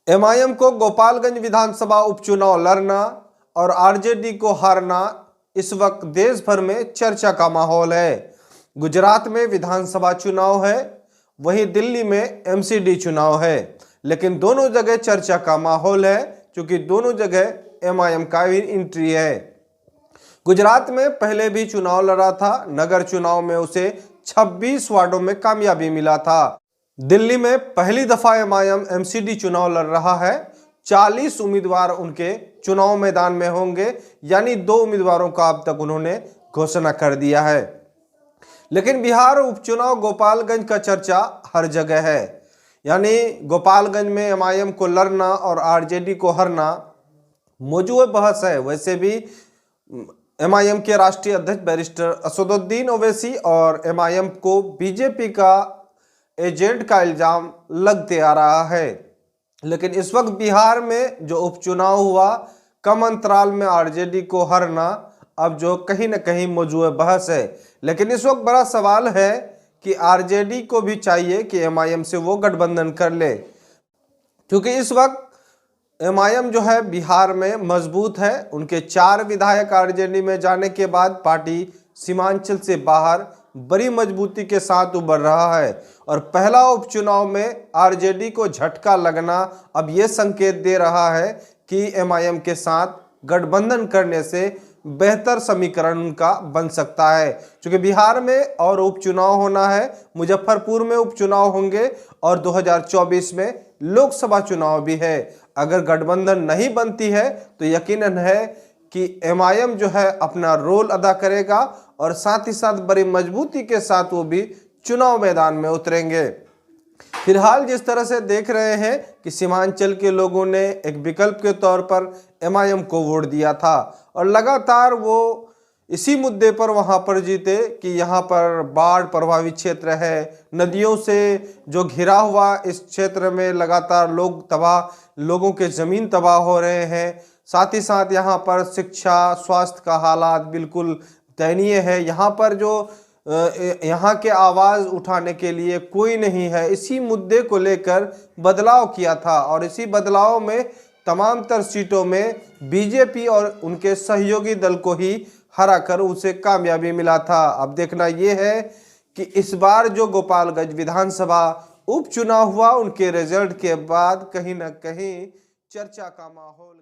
MIM को गोपालगंज विधानसभा उपचुनाव लड़ना और आरजेडी को हारना इस वक्त देश भर में चर्चा का माहौल है। गुजरात में विधानसभा चुनाव है, वहीं दिल्ली में एमसीडी चुनाव है, लेकिन दोनों जगह चर्चा का माहौल है क्योंकि दोनों जगह एमआईएम का भी एंट्री है। गुजरात में पहले भी चुनाव लड़ा था, नगर चुनाव में उसे 26 वार्डों में कामयाबी मिला था। दिल्ली में पहली दफा एमआईएम एमसीडी चुनाव लड़ रहा है। 40 उम्मीदवार उनके चुनाव मैदान में होंगे, यानी 2 उम्मीदवारों का अब तक उन्होंने घोषणा कर दिया है। लेकिन बिहार उपचुनाव गोपालगंज का चर्चा हर जगह है, यानी गोपालगंज में एमआईएम को लड़ना और आरजेडी को हरना मौजूद बहस है। वैसे भी एमआईएम के राष्ट्रीय अध्यक्ष बैरिस्टर असदुद्दीन ओवैसी और एमआईएम को बीजेपी का एजेंट का इल्जाम लगते आ रहा है। लेकिन इस वक्त बिहार में जो उपचुनाव हुआ, कम अंतराल में आरजेडी को हरना अब जो कहीं ना कहीं मौजूद बहस है। लेकिन इस वक्त बड़ा सवाल है कि आरजेडी को भी चाहिए कि एमआईएम से वो गठबंधन कर ले, क्योंकि इस वक्त एमआईएम जो है बिहार में मजबूत है। उनके 4 विधायक आरजेडी में जाने के बाद पार्टी सीमांचल से बाहर बड़ी मजबूती के साथ उभर रहा है और पहला उपचुनाव में आरजेडी को झटका लगना अब ये संकेत दे रहा है कि एमआईएम के साथ गठबंधन करने से बेहतर समीकरण उनका बन सकता है। क्योंकि बिहार में और उपचुनाव होना है, मुजफ्फरपुर में उपचुनाव होंगे और 2024 में लोकसभा चुनाव भी है। अगर गठबंधन नहीं बनती है तो यकीनन है कि एमआईएम जो है अपना रोल अदा करेगा और साथ ही साथ बड़ी मजबूती के साथ वो भी चुनाव मैदान में उतरेंगे। फिलहाल जिस तरह से देख रहे हैं कि सीमांचल के लोगों ने एक विकल्प के तौर पर एमआईएम को वोट दिया था और लगातार वो इसी मुद्दे पर वहां पर जीते कि यहाँ पर बाढ़ प्रभावित क्षेत्र है, नदियों से जो घिरा हुआ इस क्षेत्र में लगातार लोगों के ज़मीन तबाह हो रहे हैं। साथ ही साथ यहाँ पर शिक्षा, स्वास्थ्य का हालात बिल्कुल दयनीय है। यहाँ पर जो यहाँ के आवाज़ उठाने के लिए कोई नहीं है, इसी मुद्दे को लेकर बदलाव किया था और इसी बदलाव में तमाम तर सीटों में बीजेपी और उनके सहयोगी दल को ही हरा कर उसे कामयाबी मिला था। अब देखना यह है कि इस बार जो गोपालगंज विधानसभा उपचुनाव हुआ, उनके रिजल्ट के बाद कहीं ना कहीं चर्चा का माहौल